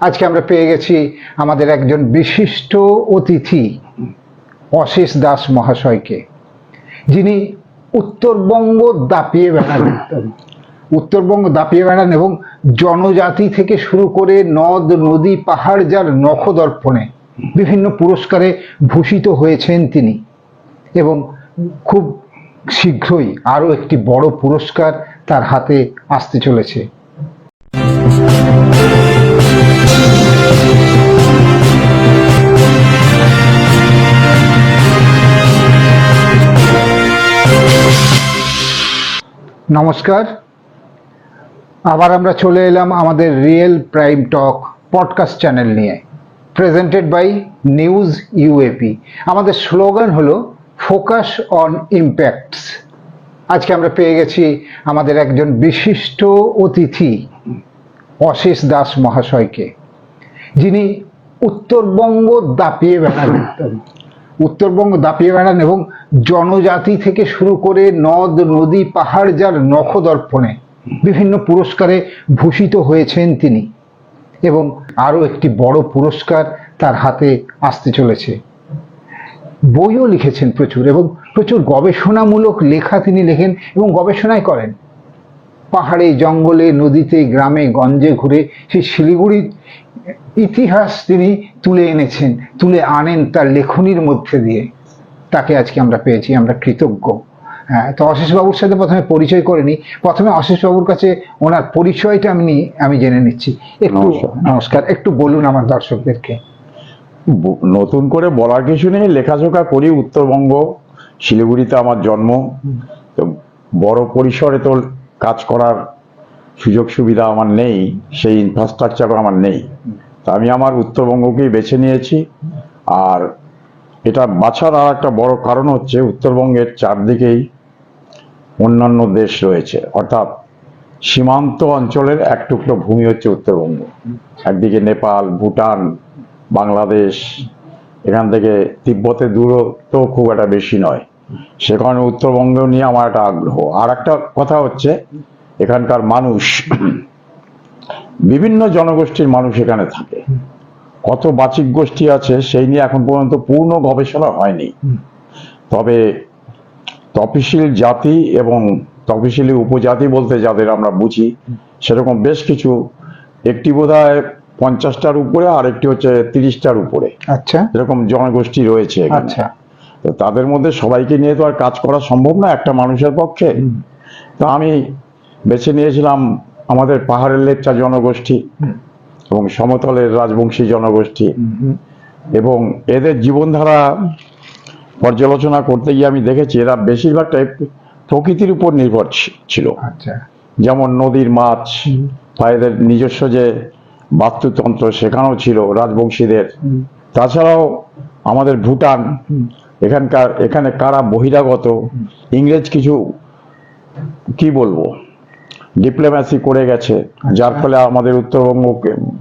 আজকে আমরা পেয়ে গেছি আমাদের একজন বিশিষ্ট অতিথি অশেষ দাস মহাশয়কে, যিনি উত্তরবঙ্গ দাপিয়ে বেড়ান এবং জনজাতি থেকে শুরু করে নদ নদী পাহাড় যার নখদর্পণে বিভিন্ন পুরস্কারে ভূষিত হয়েছেন তিনি, এবং খুব শীঘ্রই আরো একটি বড় পুরস্কার তার হাতে আসতে চলেছে। নমস্কার, আবার আমরা চলে এলাম আমাদের রিয়েল প্রাইম টক পডকাস্ট চ্যানেল নিয়ে, প্রেজেন্টেড বাই নিউজ ইউএপি। আমাদের স্লোগান হলো ফোকাস অন ইম্প্যাক্টস। আজকে আমরা পেয়ে গেছি আমাদের একজন বিশিষ্ট অতিথি অশেষ দাস মহাশয়কে, যিনি উত্তরবঙ্গ দাপিয়ে বেড়ান এবং জনজাতি থেকে শুরু করে নদ নদী পাহাড় যার নখদর্পণে বিভিন্ন পুরস্কারে ভূষিত হয়েছেন তিনি, এবং আরো একটি বড় পুরস্কার তার হাতে আসতে চলেছে। বইও লিখেছেন প্রচুর, এবং প্রচুর গবেষণামূলক লেখা তিনি লেখেন এবং গবেষণায় করেন। পাহাড়ে জঙ্গলে নদীতে গ্রামে গঞ্জে ঘুরে সেই শিলিগুড়ির ইতিহাস তিনি তুলে আনেন তার লেখনীর মধ্যে দিয়ে। তাকে আজকে আমরা পেয়েছি, আমরা কৃতজ্ঞ। হ্যাঁ, তো অশেষবাবুর সাথে প্রথমে পরিচয় করে নিই। প্রথমে অশেষবাবুর কাছে ওনার পরিচয়টা আমি জেনে নিচ্ছি। একটু নমস্কার, একটু বলুন আমার দর্শকদেরকে। নতুন করে বলার কিছু নেই, লেখাজোখা করি। উত্তরবঙ্গ শিলিগুড়িতে আমার জন্ম, তো বড় পরিসরে তো কাজ করার সুযোগ সুবিধা আমার নেই, সেই ইনফ্রাস্ট্রাকচারও আমার নেই। তা আমি আমার উত্তরবঙ্গকেই বেছে নিয়েছি। আর এটা বাছার আর একটা বড় কারণ হচ্ছে উত্তরবঙ্গের চারদিকেই অন্যান্য দেশ রয়েছে, অর্থাৎ সীমান্ত অঞ্চলের এক টুকরো ভূমি হচ্ছে উত্তরবঙ্গ। একদিকে নেপাল, ভুটান, বাংলাদেশ, এখান থেকে তিব্বতের দূরত্ব খুব একটা বেশি নয়, সে কারণে উত্তরবঙ্গ নিয়ে আমার একটা আগ্রহ। আর একটা কথা হচ্ছে এখানকার মানুষ, বিভিন্ন জনগোষ্ঠীর মানুষ এখানে থাকে। কত বাচিক গোষ্ঠী আছে সেই নিয়ে এখন পর্যন্ত পূর্ণ গবেষণা হয়নি, তবে তফসিলি জাতি এবং তফসিলি উপজাতি বলতে যাদের আমরা বুঝি সেরকম বেশ কিছু, একটি বোধহয় 50টার উপরে আর একটি হচ্ছে 30টার উপরে, আচ্ছা, এরকম জনগোষ্ঠী রয়েছে এখানে। আচ্ছা, তো তাদের মধ্যে সবাইকে নিয়ে তো আর কাজ করা সম্ভব না একটা মানুষের পক্ষে। তো আমি বেছে নিয়েছিলাম আমাদের পাহাড়ের লেপচা জনগোষ্ঠী এবং সমতলের রাজবংশী জনগোষ্ঠী, এবং এদের জীবনধারা পর্যালোচনা করতে গিয়ে আমি দেখেছি এরা বেশিরভাগটাই প্রকৃতির উপর নির্ভর ছিল। যেমন নদীর মাছ বা এদের নিজস্ব যে বাস্তুতন্ত্র সেখানেও ছিল রাজবংশীদের। তাছাড়াও আমাদের ভুটান, এখানে কারা বহিরাগত ইংরেজ কিছু কি বলবো ডিপ্লোম্যাসি করে গেছে, যার ফলে আমাদের উত্তরবঙ্গ,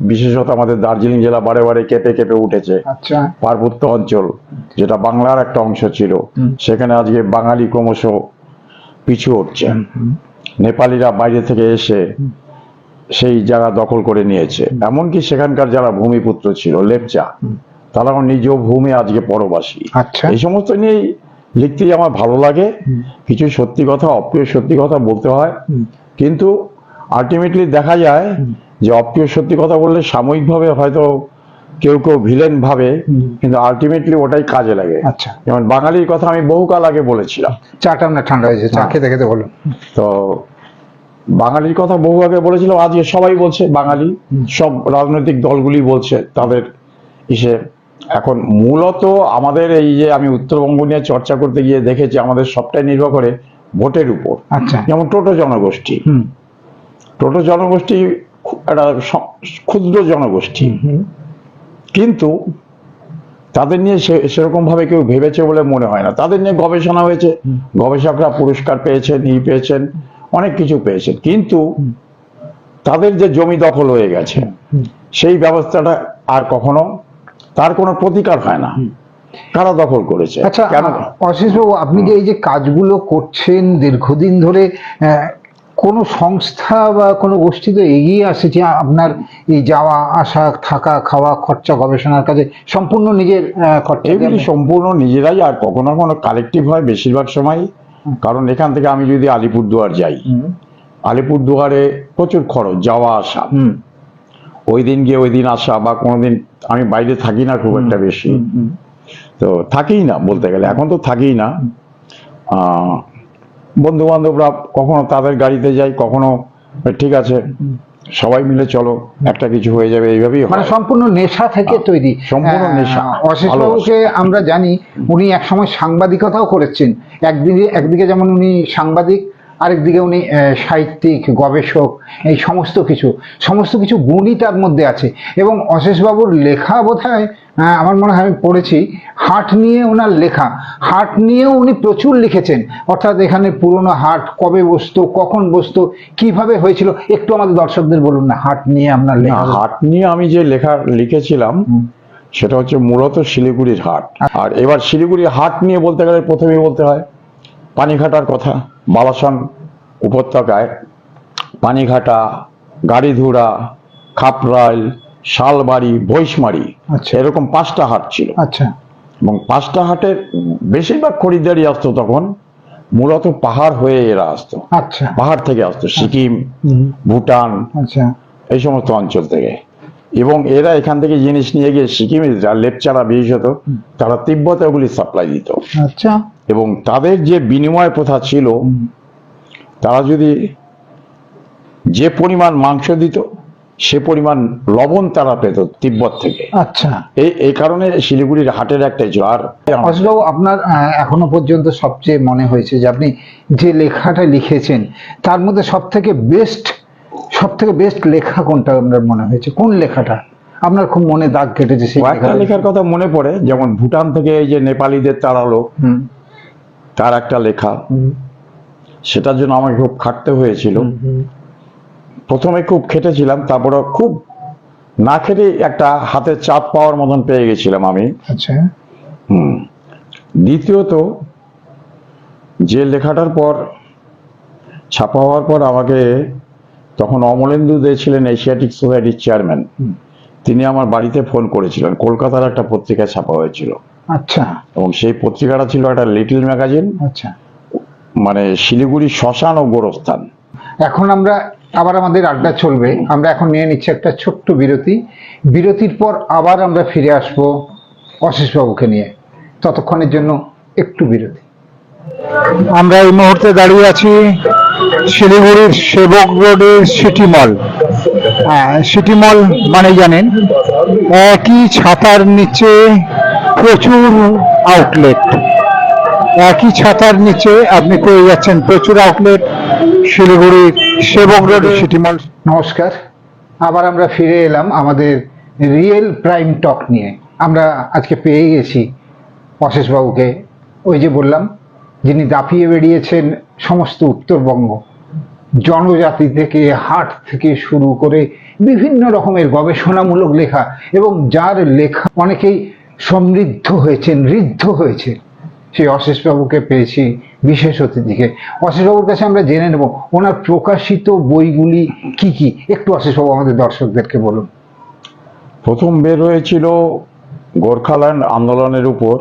বিশেষত আমাদের দার্জিলিং জেলা বারে বারে কেঁপে কেঁপে উঠেছে। পার্বত্য অঞ্চল যেটা বাংলার একটা অংশ ছিল, সেখানে আজকে বাঙালি ক্রমশ পিছু উঠছে। নেপালিরা বাইরে থেকে এসে সেই জায়গা দখল করে নিয়েছে। এমনকি সেখানকার যারা ভূমিপুত্র ছিল লেপচা, তারাও নিজ ভূমি আজকে পরবাসী। এই সমস্ত নিয়ে লিখতে আমার ভালো লাগে। কিছু সত্যি কথা, অপ্রিয় সত্যি কথা বলতে হয়, কিন্তু আলটিমেটলি দেখা যায় যে অপ্রিয় সত্যি কথা বললে সাময়িকভাবে হয়তো কেউ কেউ ভিলেন ভাবে, কিন্তু আলটিমেটলি ওটাই কাজে লাগে। যেমন বাঙালির কথা আমি বহুকাল আগে বলেছিলাম। চাটা না ঠান্ডা হয়েছে, চা খেতে খেতে বলুন। তো বাঙালির কথা বহু আগে বলেছিলাম, আজকে সবাই বলছে বাঙালি, সব রাজনৈতিক দলগুলি বলছে তাদের হিসেব। এখন মূলত আমাদের এই যে আমি উত্তরবঙ্গ নিয়ে চর্চা করতে গিয়ে দেখেছি আমাদের সবটাই নির্ভর করে ভোটের উপর। যেমন টোটো জনগোষ্ঠী, একটা ক্ষুদ্র জনগোষ্ঠী, কিন্তু তাদের নিয়ে সেরকম ভাবে কেউ ভেবেছে বলে মনে হয় না। তাদের নিয়ে গবেষণা হয়েছে, গবেষকরা পুরস্কার পেয়েছেন, অনেক কিছু পেয়েছেন, কিন্তু তাদের যে জমি দখল হয়ে গেছে সেই ব্যবস্থাটা আর কখনো তার কোনো প্রতিকার হয় না। কারা দখল করেছে? আচ্ছা, কেন অশেষবাবু, আপনি যে এই যে কাজগুলো করছেন দীর্ঘদিন ধরে, কোনো সংস্থা বা কোনো গোষ্ঠী তো এগিয়ে আসে যে আপনার এই যাওয়া আসা থাকা খাওয়া খরচা গবেষণার কাজে সম্পূর্ণ নিজের খরচা দিয়ে এগুলি আপনি- সম্পূর্ণ নিজেরাই, আর কখনো কখনো কালেকটিভ হয় বেশিরভাগ সময়। কারণ এখান থেকে আমি যদি আলিপুরদুয়ার যাই, হুম, আলিপুরদুয়ারে প্রচুর খরচ যাওয়া আসা, হুম, ওই দিন গিয়ে ওই দিন আসা, বা কোনোদিন আমি বাইরে থাকি না খুব একটা বেশি, হুম, তো থাকেই না বলতে গেলে, এখন তো থাকেই না। বন্ধু বান্ধবরা কখনো তাদের গাড়িতে যাই, কখনো ঠিক আছে সবাই মিলে চলো একটা কিছু হয়ে যাবে, এইভাবেই মানে হয়। সম্পূর্ণ নেশা থেকে তৈরি। সম্পূর্ণ নেশা, অশেষ ভালোবাসা। বাবুকে আমরা জানি উনি একসময় সাংবাদিকতাও করেছেন। একদিকে একদিকে যেমন উনি সাংবাদিক, আরেকদিকে উনি সাহিত্যিক গবেষক, এই সমস্ত কিছু গুণই তার মধ্যে আছে। এবং অশেষ বাবুর লেখা বোধহয় আমার মনে হয় আমি পড়েছি, হাট নিয়ে ওনার লেখা, হাট নিয়েও উনি প্রচুর লিখেছেন। অর্থাৎ এখানে পুরনো হাট কবে বসতো, কখন বসতো, কিভাবে হয়েছিল, একটু আমাদের দর্শকদের বলুন না হাট নিয়ে আপনার না, লেখা। হাট নিয়ে আমি যে লেখা লিখেছিলাম সেটা হচ্ছে মূলত শিলিগুড়ির হাট। আর এবার শিলিগুড়ির হাট নিয়ে বলতে গেলে প্রথমেই বলতে হয় পানিঘাটার কথা। বালাসন উপত্যকায় পানিঘাটা, গাড়িধুরা, খাপরাইল, শালবাড়ি, বৈশমারি, আচ্ছা। এরকম 5টা হাট ছিল। আচ্ছা। এবং 5টা হাটের বেশিরভাগ খরিদ্দারি আসতো তখন মূলত পাহাড় হয়ে এরা আসতো, আচ্ছা। পাহাড় থেকে আসতো, সিকিম, হুম, ভুটান, আচ্ছা। এই সমস্ত অঞ্চল থেকে। এবং এরা এখান থেকে জিনিস নিয়ে গিয়ে সিকিমে, যা লেপচারা বিশেষত, তারা তিব্বতে ওগুলি সাপ্লাই দিত। আচ্ছা। এবং তাদের যে বিনিময় প্রথা ছিল, তারা যদি যে পরিমাণ মাংস দিত সে পরিমাণ লবণ তারা পেত তিব্বত থেকে। আচ্ছা। এই কারণে শিলিগুড়ির হাটের একটাই ছিল। আর অশোকবাবু, আপনার এখনো পর্যন্ত সবচেয়ে মনে হয়েছে যে আপনি যে লেখাটা লিখেছেন তার মধ্যে সব থেকে বেস্ট লেখা কোনটা আপনার মনে হয়েছে? কোন লেখাটা আপনার খুব মনে দাগ কেটেছে? সেই কয়েকটা লেখাটা? লেখার কথা মনে পড়ে, যেমন ভুটান থেকে এই যে নেপালিদের তাড়ালো, হুম, তার একটা লেখা। হুম, সেটার জন্য আমাকে খুব খাটতে হয়েছিল। হুম, প্রথমে খুব খেটেছিলাম, তারপরে খুব না খেটে একটা হাতের চাপ পাওয়ার মতন পেয়ে গেছিলাম আমি। আচ্ছা। দ্বিতীয়ত, যে লেখাটার পর ছাপা হওয়ার পর আমাকে, তখন অমলেন্দু দে ছিলেন এশিয়াটিক সোসাইটির চেয়ারম্যান, তিনি আমার বাড়িতে ফোন করেছিলেন। কলকাতার একটা পত্রিকায় ছাপা হয়েছিল, আচ্ছা। এবং সেই পত্রিকাটা ছিল একটা লিটল ম্যাগাজিন, আচ্ছা। মানে শিলিগুড়ি শ্মশান ও গোরস্থান। এখন আমরা আবার আমাদের আড্ডা চলবে। আমরা এখন নিয়ে নিচ্ছি একটা ছোট্ট বিরতি। বিরতির পর আবার আমরা ফিরে আসব অশেষবাবুকে নিয়ে। ততক্ষণের জন্য একটু বিরতি। আমরা এই মুহূর্তে দাঁড়িয়ে আছি শিলিগুড়ির সেবক রোডের সিটি মল। সিটি মল মানে জানেন, একই ছাতার নিচে প্রচুর আউটলেট। একই ছাতার নিচে আপনি পেয়ে যাচ্ছেন প্রচুর আউটলেট শিলিগুড়ির সেবক রোডের সিটি মল। নমস্কার, আবার আমরা ফিরে এলাম আমাদের রিয়েল প্রাইম টক নিয়ে। আমরা আজকে পেয়ে গেছি অশেষবাবুকে, ওই যে বললাম, যিনি দাপিয়ে বেরিয়েছেন সমস্ত উত্তরবঙ্গ, জনজাতি থেকে হাট থেকে শুরু করে বিভিন্ন রকমের গবেষণামূলক লেখা, এবং যার লেখা অনেকেই সমৃদ্ধ হয়েছেন, ঋদ্ধ হয়েছে। সেই অশেষবাবুকে পেয়েছি বিশেষ অতিথিকে। অশেষবাবুর কাছে আমরা জেনে নেব ওনার প্রকাশিত বইগুলি কি কি। একটু অশেষবাবু আমাদের দর্শকদেরকে বলুন। প্রথম বের হয়েছিল গোর্খাল্যান্ড আন্দোলনের উপর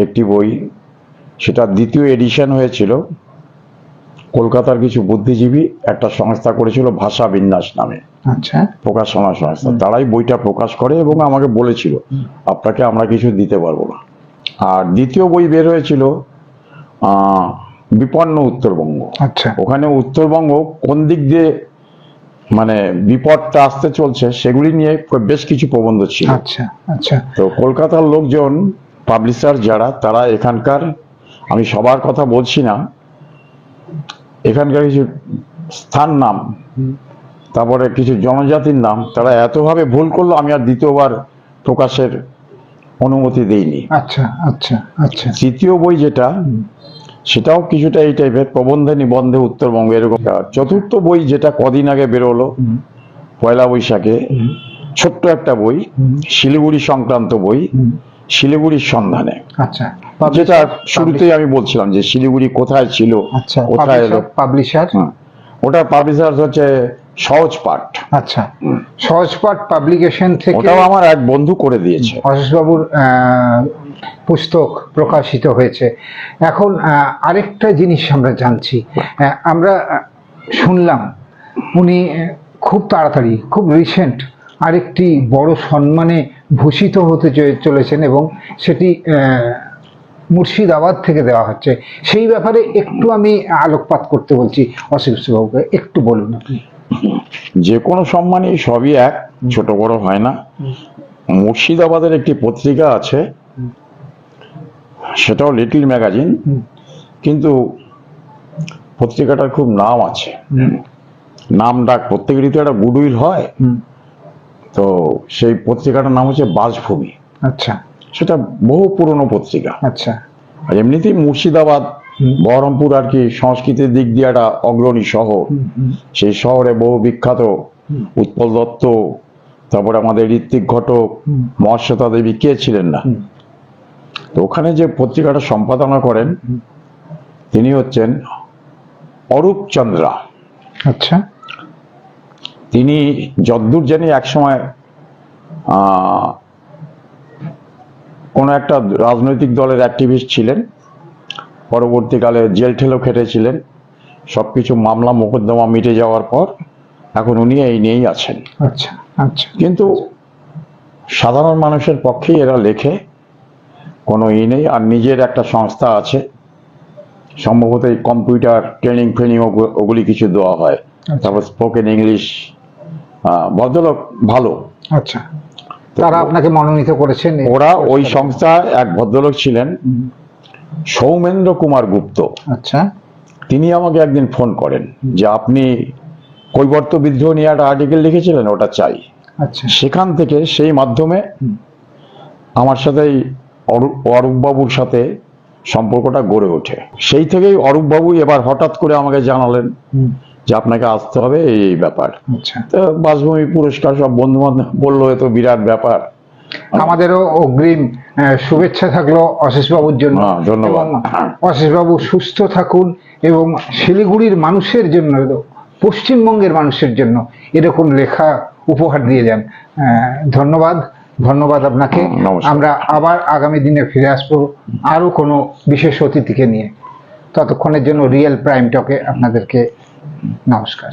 একটি বই, সেটা দ্বিতীয় এডিশন হয়েছিল। কলকাতার কিছু বুদ্ধিজীবী একটা সংস্থা করেছিল ভাষা বিন্যাস নামে, আচ্ছা। প্রকাশনা সংস্থা, তারাই বইটা প্রকাশ করে এবং আমাকে বলেছিল আপনাকে আমরা কিছু দিতে পারবো না। আর দ্বিতীয় বই বের হয়েছিল বিপন্ন উত্তরবঙ্গ। আচ্ছা। ওখানে উত্তরবঙ্গ কোন দিক দিয়ে মানে বিপদটা আসতে চলছে সেগুলি নিয়ে বেশ কিছু প্রবন্ধ ছিল। আচ্ছা। আচ্ছা। তো কলকাতার লোকজন, পাবলিশার যারা, তারা এখানকার, আমি সবার কথা বলছি না, এখানকার কিছু স্থান নাম, তারপরে কিছু জনজাতির নাম, তারা এতভাবে ভুল করলো আমি আর দ্বিতীয়বার প্রকাশের অনুমতি দেইনি। আচ্ছা। আচ্ছা। আচ্ছা। তৃতীয় বই যেটা, সেটাও কিছুটা এই টাইপের, প্রবন্ধে নিবন্ধে উত্তরবঙ্গ এরকম। চতুর্থ বই যেটা কদিন আগে বেরোলো, পয়লা বৈশাখে, ছোট্ট একটা বই, শিলিগুড়ি সংক্রান্ত বই, শিলিগুড়ির সন্ধানে। আচ্ছা, যেটা শুরুতেই আমি বলছিলাম যে শিলিগুড়ি কোথায় ছিল, আচ্ছা, কোথায় এলো। পাবলিশার ওটা পাবলিশার হচ্ছে সহজ পাঠ। আচ্ছা, সহজপাঠ পাবলিকেশন থেকে ওটাও আমার এক বন্ধু করে দিয়েছে। অশেষবাবুর পুস্তক প্রকাশিত হয়েছে। এখন আরেকটা জিনিস আমরা জানছি, আমরা শুনলাম উনি খুব তাড়াতাড়ি, খুব রিসেন্ট আরেকটি বড় সম্মানে ভূষিত হতে চলেছেন এবং সেটি মুর্শিদাবাদ থেকে দেওয়া হচ্ছে। সেই ব্যাপারে একটু আমি আলোকপাত করতে বলছি অশিক্ষবাবুকে, একটু বলুন আপনি। যে কোনো সম্মানই সবই এক, ছোট বড় হয় না। মুর্শিদাবাদের একটি পত্রিকা আছে, সেটাও লিটল ম্যাগাজিন, কিন্তু পত্রিকাটার খুব নাম আছে, নাম ডাক প্রত্যেকেরই তো একটা গুডউইল হয়। তো সেই পত্রিকাটার নাম হচ্ছে বাসভূমি। আচ্ছা, সেটা বহু পুরনো পত্রিকা। আচ্ছা, আর এমনিতেই মুর্শিদাবাদ, বহরমপুর আর কি সংস্কৃতির দিক দিয়ে একটা অগ্রণী শহর। সেই শহরে বহু বিখ্যাত উৎপল দত্ত, তারপরে আমাদের ঋত্বিক ঘটক, মহাশ্বেতা দেবী, কে ছিলেন না। তো ওখানে যে পত্রিকাটা সম্পাদনা করেন তিনি হচ্ছেন অরূপ চন্দ্রা। আচ্ছা, তিনি যদ্দূর জানি একসময় কোন একটা রাজনৈতিক দলের অ্যাক্টিভিস্ট ছিলেন, পরবর্তীকালে জেল ঠেলও খেটেছিলেন। সবকিছু মামলা মোকদ্দমা মিটে যাওয়ার পর এখন উনি এই নিয়েই আছেন। আচ্ছা, আচ্ছা, কিন্তু সাধারণ মানুষের পক্ষেই এরা লেখে, কোনো নেই। আর নিজের একটা সংস্থা আছে, সম্ভবত এই কম্পিউটার ট্রেনিং ফ্রেনিং ওগুলি কিছু দেওয়া হয়। তারপর স্পোকেন ইংলিশ, ভদ্রলোক ভালো। আচ্ছা, তারা আপনাকে মনোনীত করেছেন? ওরা ওই সংস্থায় এক ভদ্রলোক ছিলেন সৌমেন্দ্র কুমার গুপ্ত। আচ্ছা, তিনি আমাকে একদিন ফোন করেন যে আপনি কৈবর্ত বিদ্রোহ নিয়ে একটা আর্টিকেল লিখেছিলেন, ওটা চাই। আচ্ছা, সেখান থেকে সেই মাধ্যমে আমার সাথে অরূপবাবুর সাথে সম্পর্কটা গড়ে ওঠে। সেই থেকেই অরূপবাবু এবার হঠাৎ করে আমাকে জানালেন যে আপনাকে আসতে হবে, এই ব্যাপার। আচ্ছা, তো বাসভূমি পুরস্কার সব বন্ধু বান্ধব বললো, এ তো বিরাট ব্যাপার। আমাদেরও অগ্রিম শুভেচ্ছা থাকলো অশেষবাবুর জন্য। ধন্যবাদ। অশেষবাবু সুস্থ থাকুন এবং শিলিগুড়ির মানুষের জন্য, পশ্চিমবঙ্গের মানুষের জন্য এরকম লেখা উপহার দিয়ে যান। ধন্যবাদ, ধন্যবাদ আপনাকে। আমরা আবার আগামী দিনে ফিরে আসবো আরো কোনো বিশেষ অতিথিকে নিয়ে। ততক্ষণের জন্য রিয়েল প্রাইম টকে আপনাদেরকে নমস্কার।